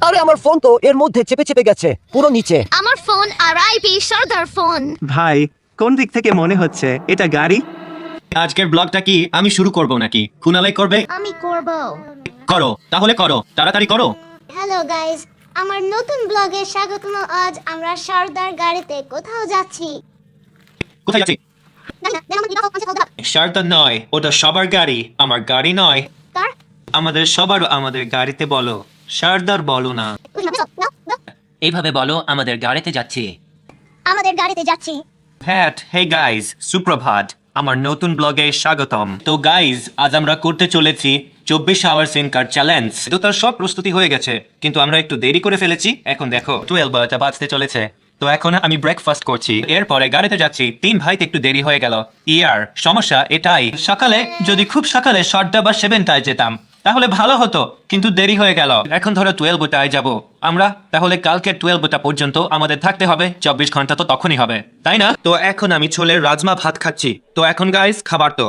আরে আমার ফোন তো এর মধ্যে চেপে চেপে গেছে পুরো নিচে। আমার ফোন আর আইপি সর্দার ফোন। ভাই কোন দিক থেকে মনে হচ্ছে এটা গাড়ি? আজকের ব্লগটা কি আমি শুরু করব নাকি কুনালাই করবে? আমি করব। করো তাহলে করো, তাড়াতাড়ি করো। হ্যালো গাইস, আমার নতুন ব্লগে স্বাগতম। আজ আমরা সর্দার গাড়িতে কোথাও যাচ্ছি। কোথায় যাচ্ছি? শারদা নয়, ওটা সবার গাড়ি, আমার গাড়ি নয়। কার? আমাদের সবার আমাদের গাড়িতে বলো, শারদার বলো না। এইভাবে বলো আমাদের গাড়িতে যাচ্ছি। আমাদের গাড়িতে যাচ্ছি। হ্যাট হে গাইজ, সুপ্রভাত, আমার নতুন ব্লগে স্বাগতম। তো গাইজ, আজ আমরা করতে চলেছি 24 আওয়ার্স ইন কার চ্যালেঞ্জ। তো তার সব প্রস্তুতি হয়ে গেছে, কিন্তু আমরা একটু দেরি করে ফেলেছি। এখন দেখো 12টা বাজতে চলেছে। তো এখন আমি ব্রেকফাস্ট করছি, এরপরে গাড়িতে যাচ্ছি। 3 ভাইতে একটু দেরি হয়ে গেল। ইয়ার সমস্যা এটাই, সকালে যদি খুব সকালে 6টা বা 7টায় যেতাম তাহলে ভালো হতো, কিন্তু দেরি হয়ে গেল। এখন ধরো 12টায় যাব আমরা, তাহলে কালকে 12টা পর্যন্ত আমাদের থাকতে হবে। 24 ঘন্টা তো তখনই হবে, তাই না? তো এখন আমি ছোলের রাজমা ভাত খাচ্ছি। তো এখন গাইস খাবার তো